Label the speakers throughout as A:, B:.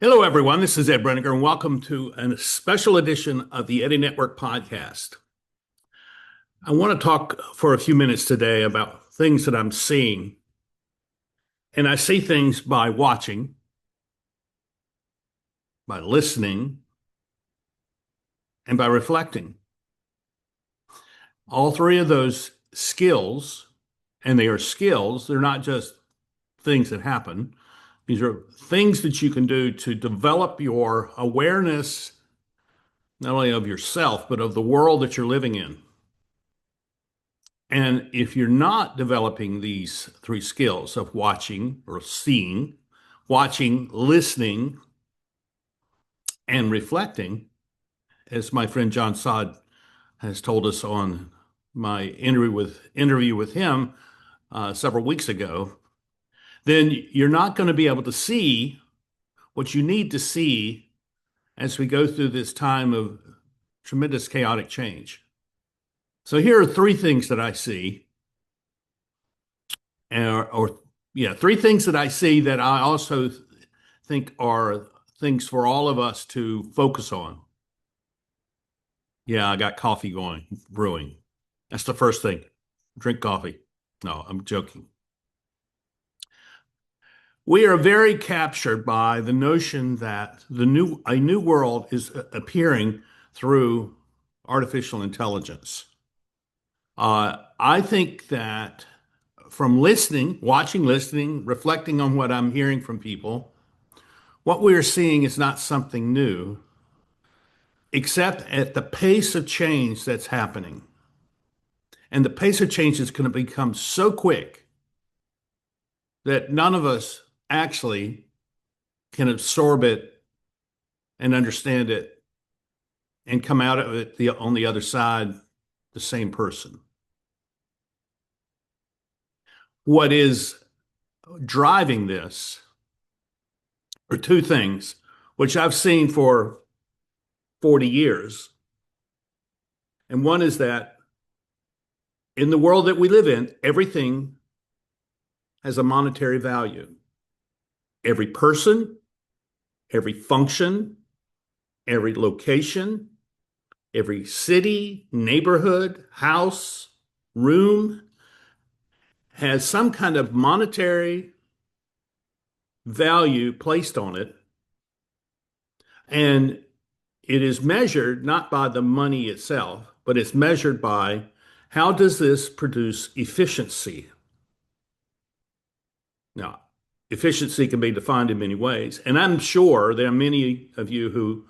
A: Hello, everyone. This is Ed Breniger, and welcome to a special edition of the Eddie Network podcast. I want to talk for a few minutes today about things that I'm seeing. And I see things by watching, by listening, and by reflecting. All three of those skills, and they are skills, they're not just things that happen. These are things that you can do to develop your awareness, not only of yourself, but of the world that you're living in. And if you're not developing these three skills of watching or seeing, watching, listening, and reflecting, as my friend John Sod has told us on my interview with him several weeks ago, then you're not going to be able to see what you need to see as we go through this time of tremendous chaotic change. So here are three things that I see, three things that I see that I also think are things for all of us to focus on. Yeah, I got coffee going, brewing. That's the first thing. Drink coffee. No, I'm joking. We are very captured by the notion that a new world is appearing through artificial intelligence. I think that from listening, watching, listening, reflecting on what I'm hearing from people, what we are seeing is not something new, except at the pace of change that's happening. And the pace of change is going to become so quick that none of us actually can absorb it and understand it and come out of it on the other side the same person. What is driving this are two things, which I've seen for 40 years. And one is that in the world that we live in, everything has a monetary value. Every person, every function, every location, every city, neighborhood, house, room has some kind of monetary value placed on it. And it is measured not by the money itself, but it's measured by how does this produce efficiency? Now, efficiency can be defined in many ways, and I'm sure there are many of you who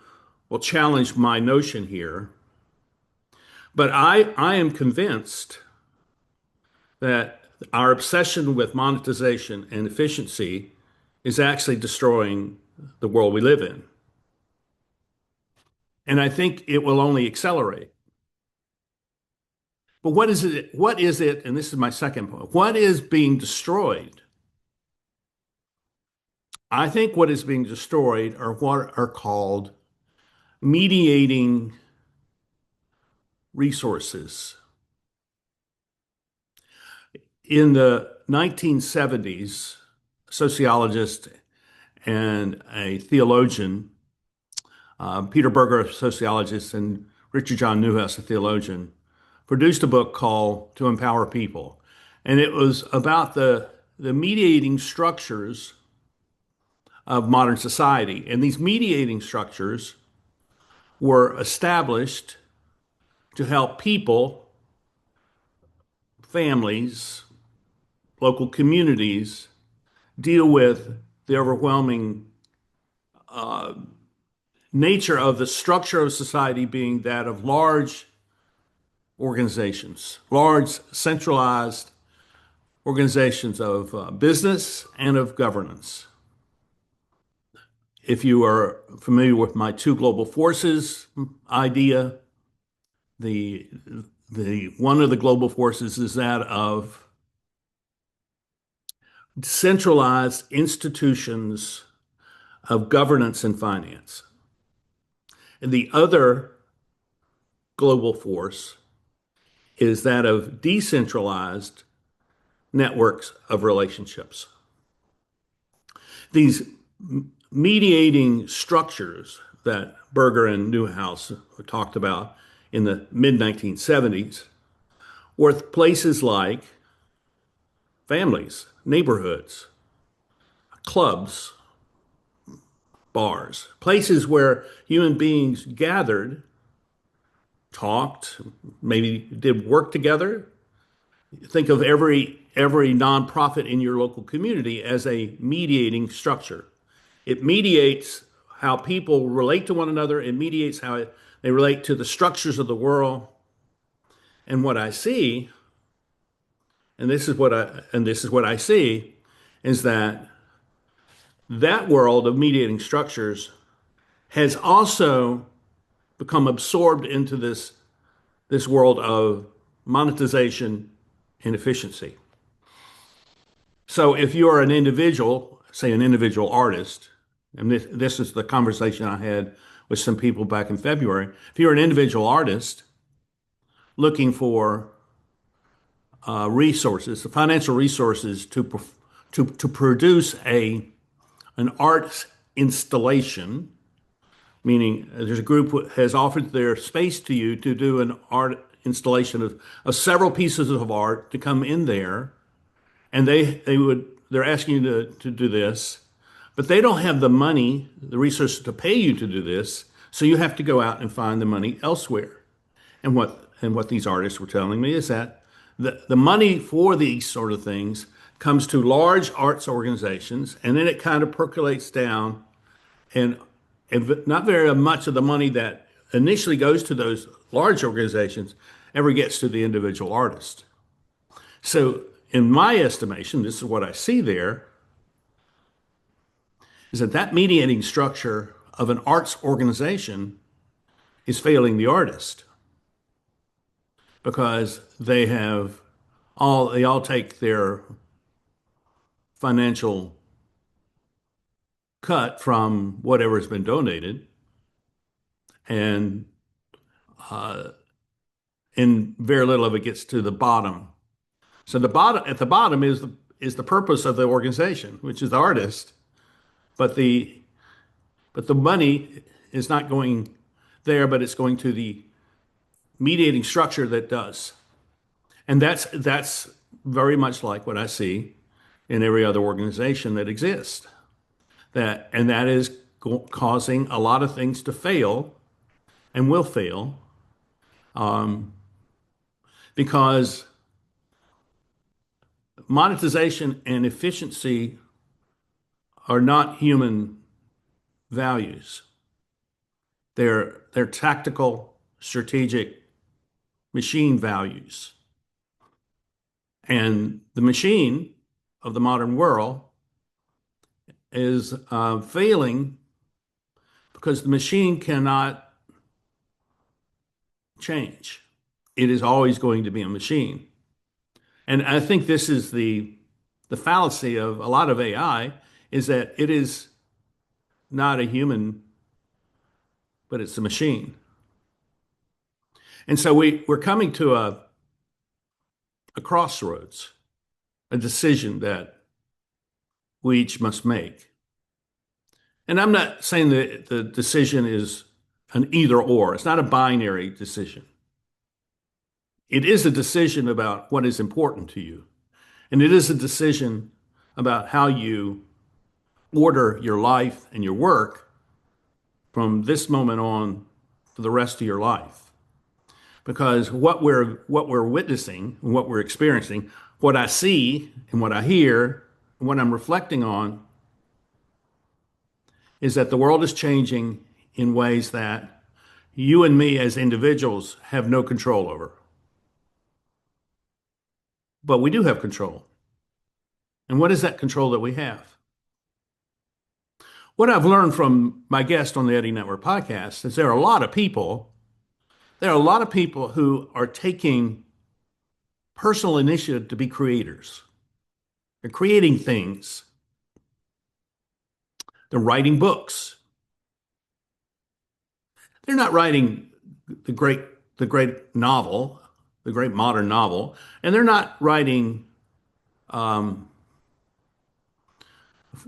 A: will challenge my notion here, but I am convinced that our obsession with monetization and efficiency is actually destroying the world we live in. And I think it will only accelerate. But what is it? What is it? And this is my second point. What is being destroyed? I think what is being destroyed are what are called mediating resources. In the 1970s, a sociologist and a theologian, Peter Berger, a sociologist, and Richard John Neuhaus, a theologian, produced a book called To Empower People. And it was about the mediating structures of modern society. And these mediating structures were established to help people, families, local communities deal with the overwhelming nature of the structure of society being that of large organizations, large centralized organizations of business and of governance. If you are familiar with my two global forces idea, the one of the global forces is that of centralized institutions of governance and finance. And the other global force is that of decentralized networks of relationships. These mediating structures that Berger and Newhouse talked about in the mid 1970s were places like families, neighborhoods, clubs, bars, places where human beings gathered, talked, maybe did work together. Think of every nonprofit in your local community as a mediating structure. It mediates how people relate to one another. It mediates how they relate to the structures of the world. And what I see, and this is what I see, is that that world of mediating structures has also become absorbed into this world of monetization and efficiency. So if you're an individual, say an individual artist, and this is the conversation I had with some people back in February. If you're an individual artist looking for resources, financial resources to produce an art installation, meaning there's a group that has offered their space to you to do an art installation of several pieces of art to come in there, and they're asking you to do this, but they don't have the money, the resources to pay you to do this, so you have to go out and find the money elsewhere. And what these artists were telling me is that the money for these sort of things comes to large arts organizations, and then it kind of percolates down, and not very much of the money that initially goes to those large organizations ever gets to the individual artist. So, in my estimation, this is what I see there, is that mediating structure of an arts organization is failing the artist because they all take their financial cut from whatever has been donated, and and very little of it gets to the bottom. So at the bottom is the purpose of the organization, which is the artist, but the money is not going there, but it's going to the mediating structure that does. And that's very much like what I see in every other organization that exists. That is causing a lot of things to fail and will fail because monetization and efficiency are not human values. They're tactical, strategic machine values. And the machine of the modern world is failing because the machine cannot change. It is always going to be a machine. And I think this is the fallacy of a lot of AI is that it is not a human, but it's a machine. And so we're coming to a crossroads, a decision that we each must make. And I'm not saying that the decision is an either or. It's not a binary decision. It is a decision about what is important to you. And it is a decision about how you order your life and your work from this moment on for the rest of your life. Because what we're witnessing and what we're experiencing, what I see and what I hear and what I'm reflecting on is that the world is changing in ways that you and me as individuals have no control over. But we do have control. And what is that control that we have? What I've learned from my guest on the Eddie Network podcast is there are a lot of people who are taking personal initiative to be creators. They're creating things. They're writing books. They're not writing the great the great novel, the great modern novel, and they're not writing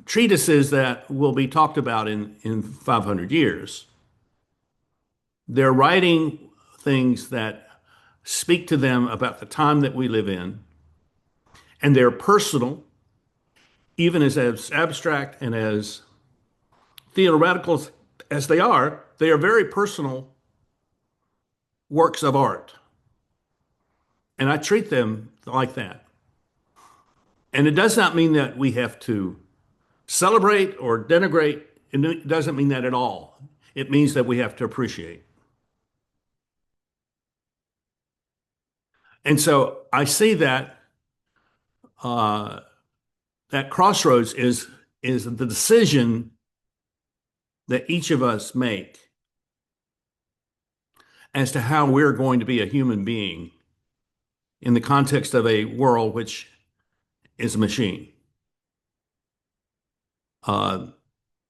A: treatises that will be talked about in 500 years. They're writing things that speak to them about the time that we live in, and they're personal, even as abstract and as theoretical as they are very personal works of art. And I treat them like that. And it does not mean that we have to celebrate or denigrate. It doesn't mean that at all. It means that we have to appreciate. And so I see that uh, that crossroads is the decision that each of us make as to how we're going to be a human being in the context of a world which is a machine. Uh,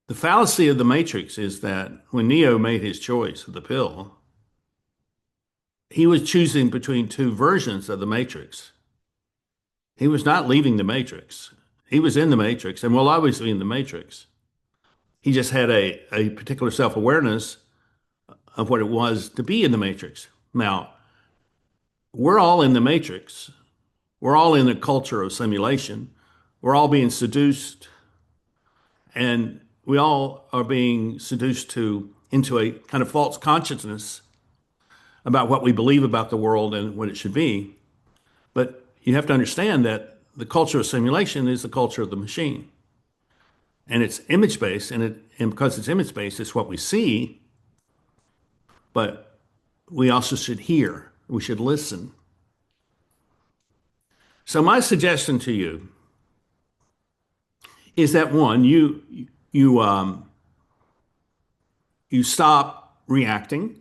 A: the fallacy of the Matrix is that when Neo made his choice of the pill, he was choosing between two versions of the Matrix. He was not leaving the Matrix. He was in the Matrix and will always be in the Matrix. He just had a particular self-awareness of what it was to be in the Matrix. Now, we're all in the Matrix. We're all in a culture of simulation. We're all being seduced, and we all are being seduced into a kind of false consciousness about what we believe about the world and what it should be. But you have to understand that the culture of simulation is the culture of the machine. And it's image based, and because it's image based, it's what we see, but we also should hear, we should listen. So my suggestion to you is that one, you stop reacting,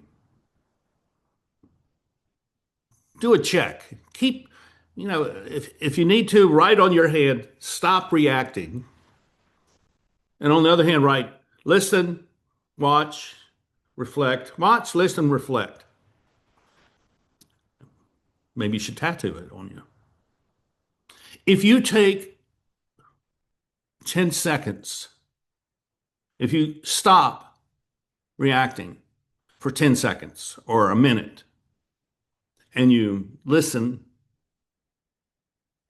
A: do a check, keep, if you need to, write on your hand, stop reacting, and on the other hand, write, listen, watch, reflect, watch, listen, reflect. Maybe you should tattoo it on you. If you take 10 seconds, if you stop reacting for 10 seconds or a minute, and you listen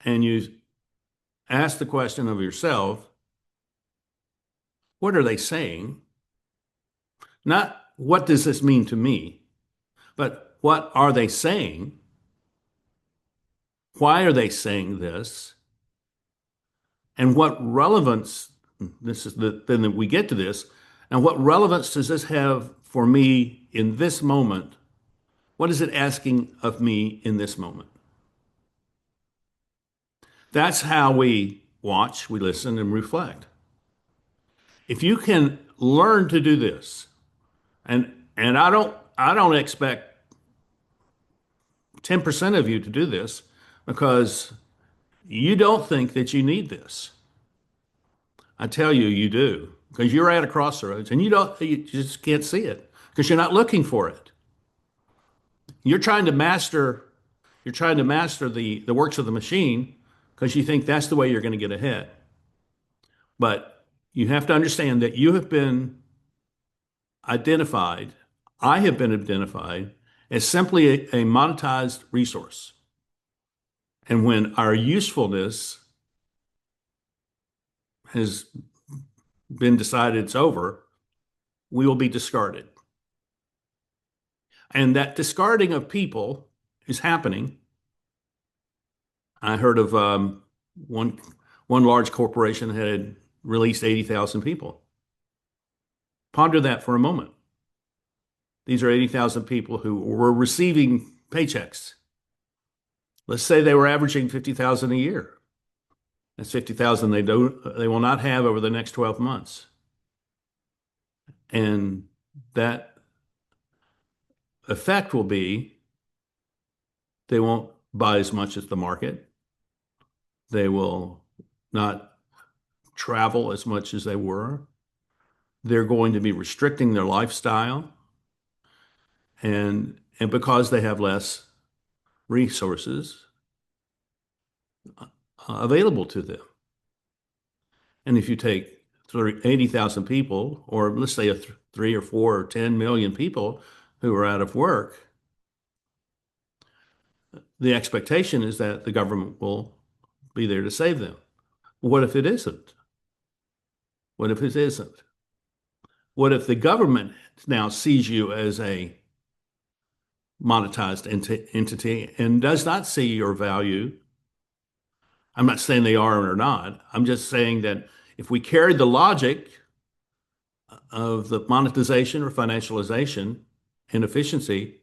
A: and you ask the question of yourself, what are they saying? Not what does this mean to me, but what are they saying? Why are they saying this? And what relevance, then we get to this, and what relevance does this have for me in this moment? What is it asking of me in this moment? That's how we watch, we listen, and reflect. If you can learn to do this, and I don't expect 10% of you to do this because you don't think that you need this. I tell you, you do because you're at a crossroads and you just can't see it because you're not looking for it. You're trying to master, you're trying to master the works of the machine because you think that's the way you're going to get ahead. But you have to understand that you have been identified, I have been identified as simply a monetized resource. And when our usefulness has been decided it's over, we will be discarded. And that discarding of people is happening. I heard of one large corporation had released 80,000 people. Ponder that for a moment. These are 80,000 people who were receiving paychecks. Let's say they were averaging 50,000 a year. That's 50,000 they will not have over the next 12 months. And that effect will be they won't buy as much as the market. They will not travel as much as they were. They're going to be restricting their lifestyle. And because they have less resources available to them. And if you take 80,000 people, or let's say 3 or 4 or 10 million people who are out of work, the expectation is that the government will be there to save them. What if it isn't? What if it isn't? What if the government now sees you as a monetized entity and does not see your value? I'm not saying they are or not. I'm just saying that if we carry the logic of the monetization or financialization and efficiency,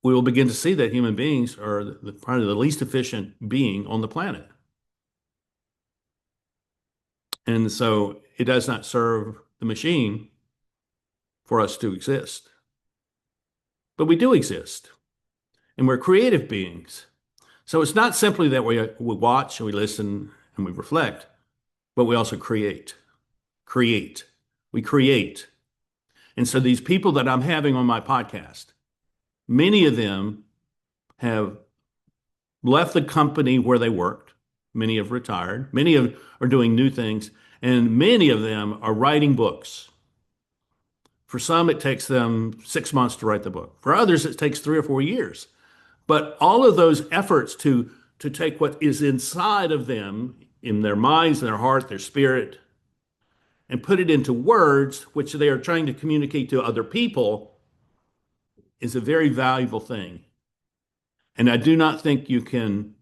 A: we will begin to see that human beings are probably the least efficient being on the planet. And so it does not serve the machine for us to exist. But we do exist, and we're creative beings. So it's not simply that we watch and we listen and we reflect, but we also create. Create. We create. And so these people that I'm having on my podcast, many of them have left the company where they worked. Many have retired. Are doing new things. And many of them are writing books. For some, it takes them 6 months to write the book. For others, it takes 3 or 4 years. But all of those efforts to take what is inside of them, in their minds, their heart, their spirit, and put it into words, which they are trying to communicate to other people, is a very valuable thing. And I do not think you can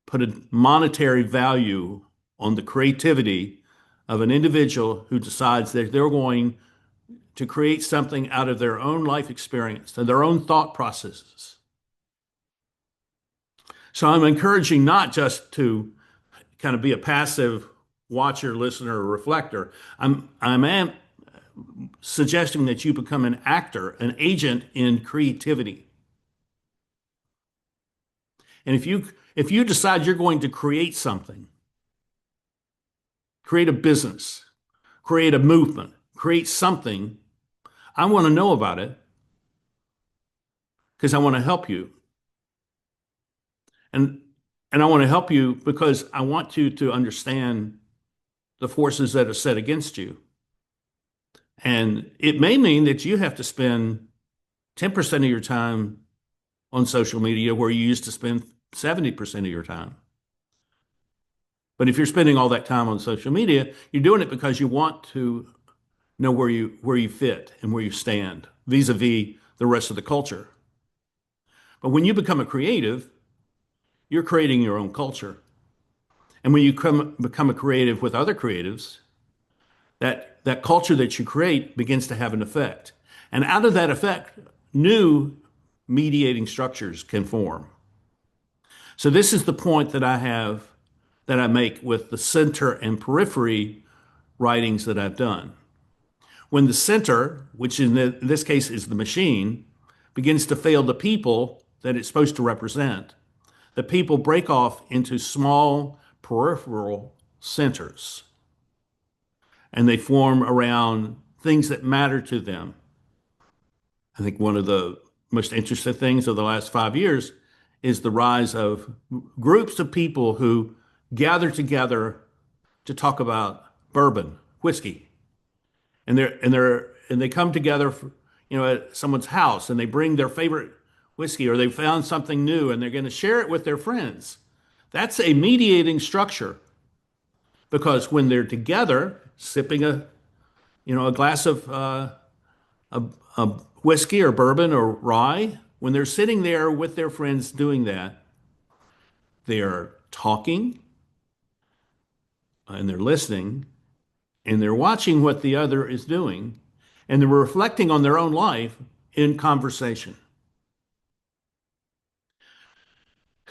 A: put a monetary value on the creativity of an individual who decides that they're going to create something out of their own life experience and their own thought processes. So I'm encouraging not just to kind of be a passive watcher, listener, or reflector. I'm suggesting that you become an actor, an agent in creativity. And if you decide you're going to create something, create a business, create a movement, create something, I want to know about it because I want to help you. And I want to help you because I want you to understand the forces that are set against you. And it may mean that you have to spend 10% of your time on social media where you used to spend 70% of your time. But if you're spending all that time on social media, you're doing it because you want to know where you fit and where you stand vis-a-vis the rest of the culture. But when you become a creative, you're creating your own culture. And when you become a creative with other creatives, that culture that you create begins to have an effect. And out of that effect, new mediating structures can form. So this is the point that I make with the center and periphery writings that I've done. When the center, which in this case is the machine, begins to fail the people that it's supposed to represent, the people break off into small peripheral centers, and they form around things that matter to them. I think one of the most interesting things of the last 5 years is the rise of groups of people who gather together to talk about bourbon, whiskey, and they come together for, at someone's house, and they bring their favorite whiskey, or they found something new and they're going to share it with their friends. That's a mediating structure, because when they're together sipping a glass of a whiskey or bourbon or rye, when they're sitting there with their friends doing that, they are talking and they're listening and they're watching what the other is doing, and they're reflecting on their own life in conversation.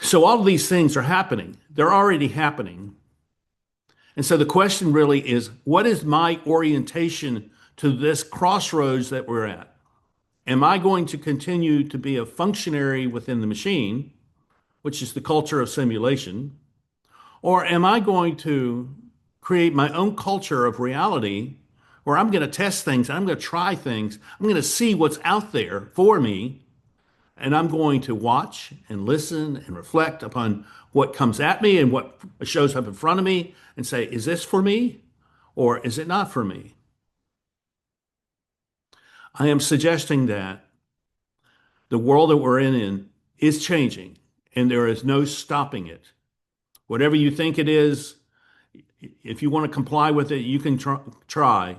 A: So all of these things are happening. They're already happening. And so the question really is, what is my orientation to this crossroads that we're at? Am I going to continue to be a functionary within the machine, which is the culture of simulation, or am I going to create my own culture of reality where I'm going to test things, I'm going to try things, I'm going to see what's out there for me, and I'm going to watch and listen and reflect upon what comes at me and what shows up in front of me and say, is this for me or is it not for me? I am suggesting that the world that we're in is changing and there is no stopping it. Whatever you think it is, if you want to comply with it, you can try,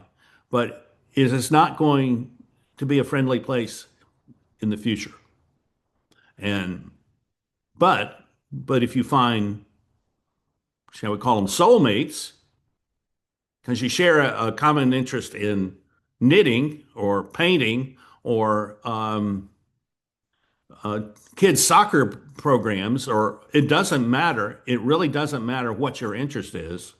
A: but it is not going to be a friendly place in the future. And but but if you find, shall we call them soulmates, because you share a common interest in knitting or painting or uh, kids soccer programs, or it doesn't matter. It really doesn't matter what your interest is.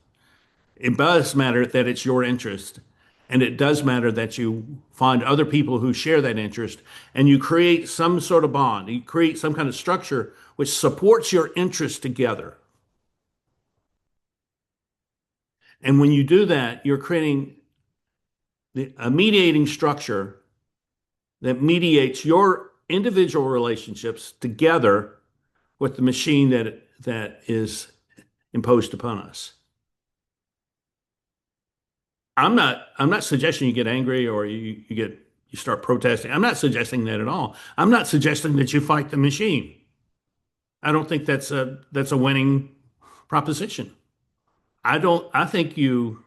A: It does matter that it's your interest. And it does matter that you find other people who share that interest and you create some sort of bond. You create some kind of structure which supports your interests together. And when you do that, you're creating a mediating structure that mediates your individual relationships together with the machine that is imposed upon us. I'm not suggesting you get angry or you start protesting. I'm not suggesting that at all. I'm not suggesting that you fight the machine. I don't think that's a winning proposition. I think you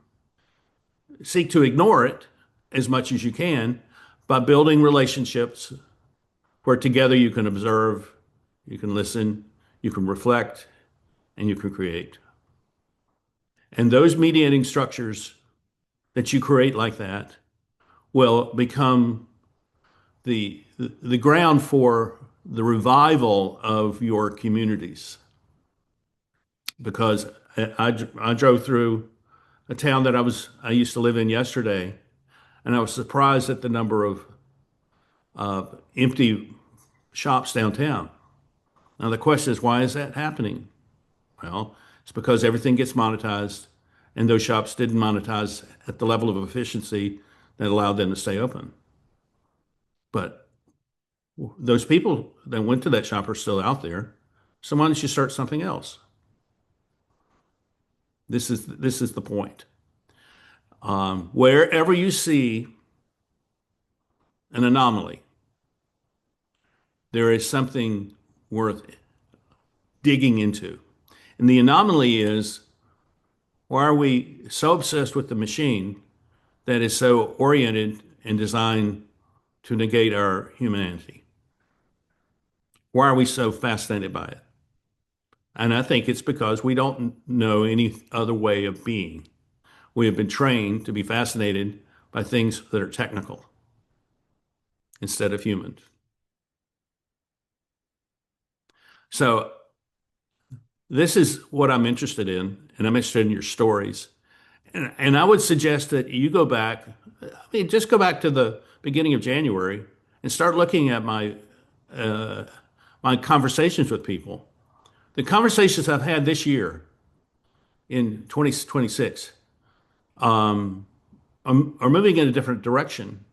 A: seek to ignore it as much as you can by building relationships where together you can observe, you can listen, you can reflect, and you can create. And those mediating structures that you create like that will become the ground for the revival of your communities. Because I drove through a town that I used to live in yesterday, and I was surprised at the number of empty shops downtown. Now the question is, why is that happening? Well, it's because everything gets monetized, and those shops didn't monetize at the level of efficiency that allowed them to stay open. But those people that went to that shop are still out there. So why don't you start something else? This is the point. Wherever you see an anomaly, there is something worth digging into. And the anomaly is, why are we so obsessed with the machine that is so oriented and designed to negate our humanity? Why are we so fascinated by it? And I think it's because we don't know any other way of being. We have been trained to be fascinated by things that are technical instead of human. So this is what I'm interested in, and I'm interested in your stories. And I would suggest that you go back, I mean, just go back to the beginning of January and start looking at uh, my conversations with people. The conversations I've had this year in 2026 are moving in a different direction.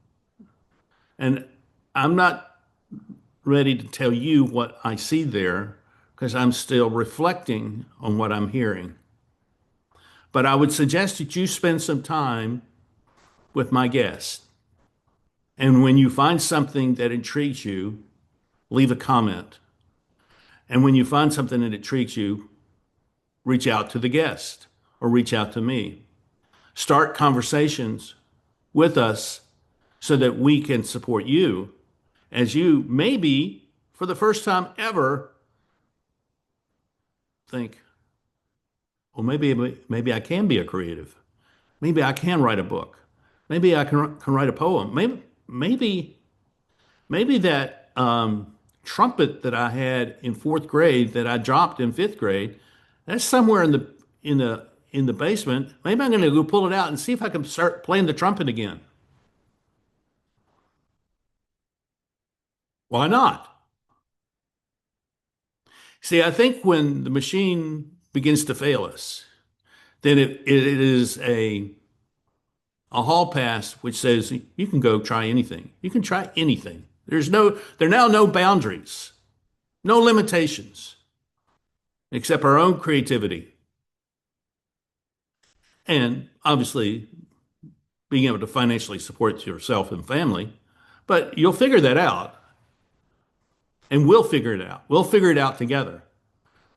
A: And I'm not ready to tell you what I see there because I'm still reflecting on what I'm hearing. But I would suggest that you spend some time with my guests. And when you find something that intrigues you, leave a comment. And when you find something that intrigues you, reach out to the guest or reach out to me. Start conversations with us so that we can support you as you maybe for the first time ever think, well, maybe I can be a creative. Maybe I can write a book. Maybe I can write a poem. Maybe that trumpet that I had in fourth grade that I dropped in fifth grade, that's somewhere in the basement. Maybe I'm going to go pull it out and see if I can start playing the trumpet again. Why not? See, I think when the machine begins to fail us, then it is a hall pass which says you can go try anything. You can try anything. There are now no boundaries, no limitations, except our own creativity. And obviously, being able to financially support yourself and family. But you'll figure that out, and we'll figure it out. We'll figure it out together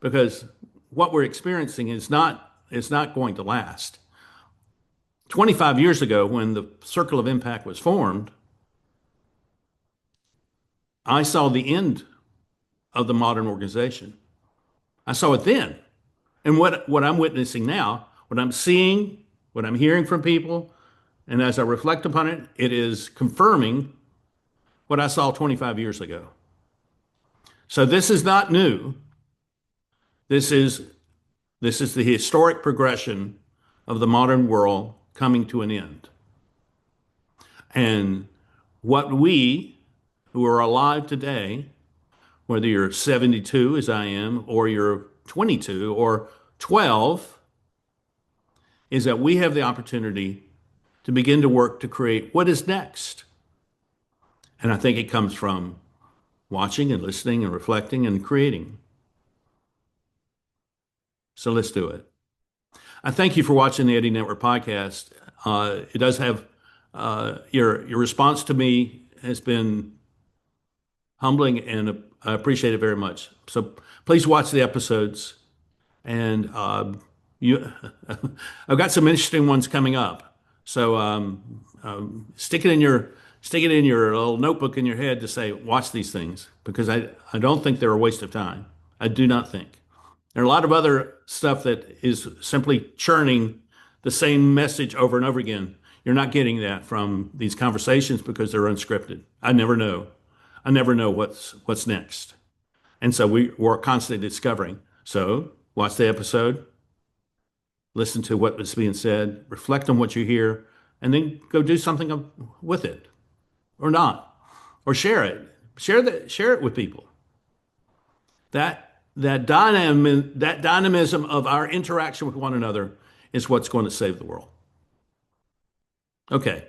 A: because what we're experiencing is not going to last. 25 years ago, when the Circle of Impact was formed, I saw the end of the modern organization. I saw it then. And what I'm witnessing now, what I'm seeing, what I'm hearing from people, and as I reflect upon it, it is confirming what I saw 25 years ago. So this is not new. This is this is the historic progression of the modern world coming to an end. And what we who are alive today, whether you're 72 as I am, or you're 22 or 12, is that we have the opportunity to begin to work to create what is next. And I think it comes from watching and listening and reflecting and creating. So let's do it. I thank you for watching the Eddie Network podcast. It does have your response to me has been humbling, and I appreciate it very much. So please watch the episodes, and you, I've got some interesting ones coming up. So stick it in your little notebook in your head to say watch these things because I don't think they're a waste of time. I do not think. There are a lot of other stuff that is simply churning the same message over and over again. You're not getting that from these conversations because they're unscripted. I never know. I never know what's next. And so we're constantly discovering. So watch the episode, listen to what is being said, reflect on what you hear, and then go do something with it or not, or share it. Share it with people. That dynamism of our interaction with one another is what's going to save the world. Okay.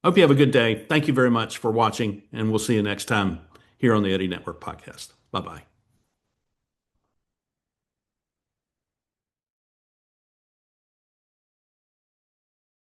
A: Hope you have a good day. Thank you very much for watching, and we'll see you next time here on the Eddie Network podcast. Bye bye.